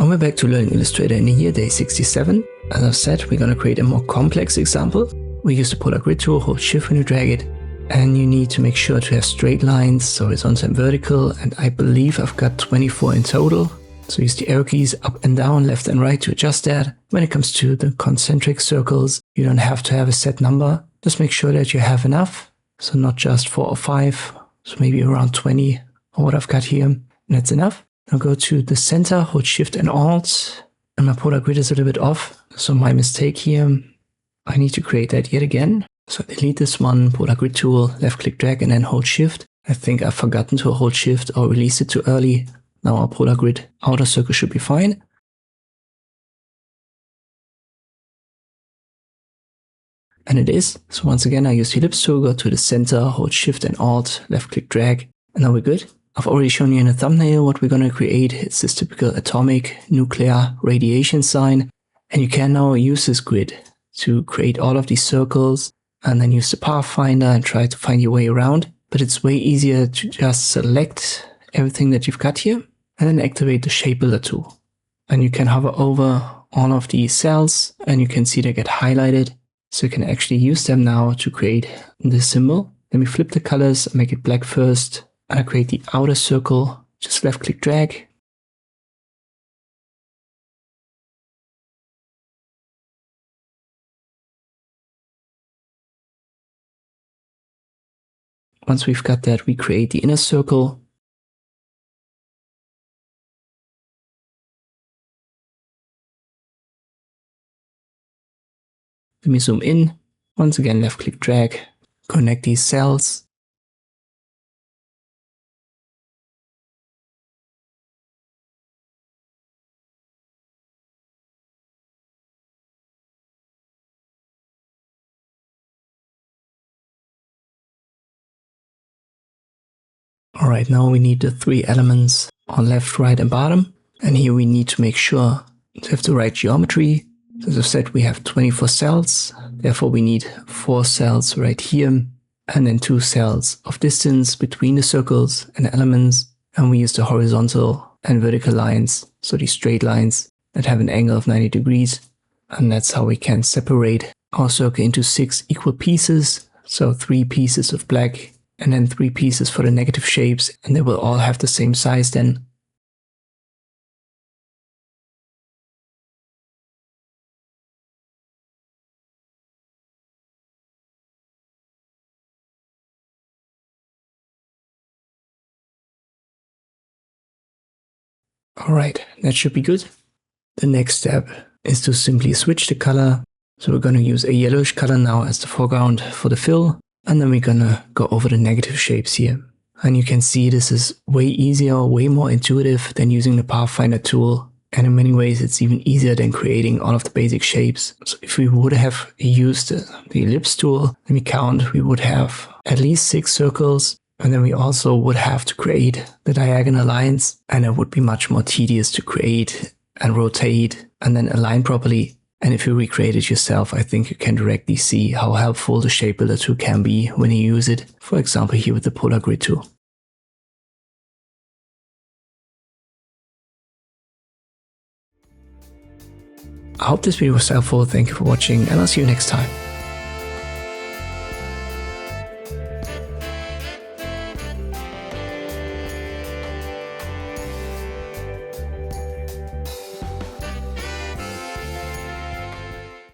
And we're back to learning Illustrator in here, day 67. As I've said, we're going to create a more complex example. We use the polar grid tool, hold shift when you drag it. And you need to make sure to have straight lines, so horizontal and vertical. And I believe I've got 24 in total. So use the arrow keys up and down, left and right to adjust that. When it comes to the concentric circles, you don't have to have a set number. Just make sure that you have enough. So not just 4 or 5, so maybe around 20 or what I've got here. And that's enough. Now go to the center, hold shift and alt. And my polar grid is a little bit off. So my mistake here, I need to create that yet again. So delete this one, polar grid tool, left click drag and then hold shift. I think I've forgotten to hold shift or release it too early. Now our polar grid outer circle should be fine. And it is. So once again, I use the ellipse tool, go to the center, hold shift and alt, left click drag, and now we're good. I've already shown you in a thumbnail what we're going to create. It's this typical atomic nuclear radiation sign. And you can now use this grid to create all of these circles and then use the pathfinder and try to find your way around. But it's way easier to just select everything that you've got here and then activate the shape builder tool. And you can hover over all of these cells and you can see they get highlighted. So you can actually use them now to create this symbol. Let me flip the colors, make it black first, and I create the outer circle. Just left click drag. Once we've got that, we create the inner circle. Let me zoom in. Once again, left click drag, connect these cells. Alright, now we need the 3 elements on left, right and bottom. And here we need to make sure to have the right geometry. As I've said, we have 24 cells. Therefore, we need 4 cells right here. And then 2 cells of distance between the circles and elements. And we use the horizontal and vertical lines. So these straight lines that have an angle of 90 degrees. And that's how we can separate our circle into 6 equal pieces. So 3 pieces of black. And then 3 pieces for the negative shapes, and they will all have the same size then. Alright, that should be good. The next step is to simply switch the color. So we're going to use a yellowish color now as the foreground for the fill. And then we're gonna go over the negative shapes here. And you can see this is way easier, way more intuitive than using the Pathfinder tool. And in many ways, it's even easier than creating all of the basic shapes. So if we would have used the ellipse tool, let me count, we would have at least 6 circles. And then we also would have to create the diagonal lines. And it would be much more tedious to create and rotate and then align properly. And if you recreate it yourself, I think you can directly see how helpful the shape builder tool can be when you use it. For example, here with the polar grid tool. I hope this video was helpful. Thank you for watching and I'll see you next time.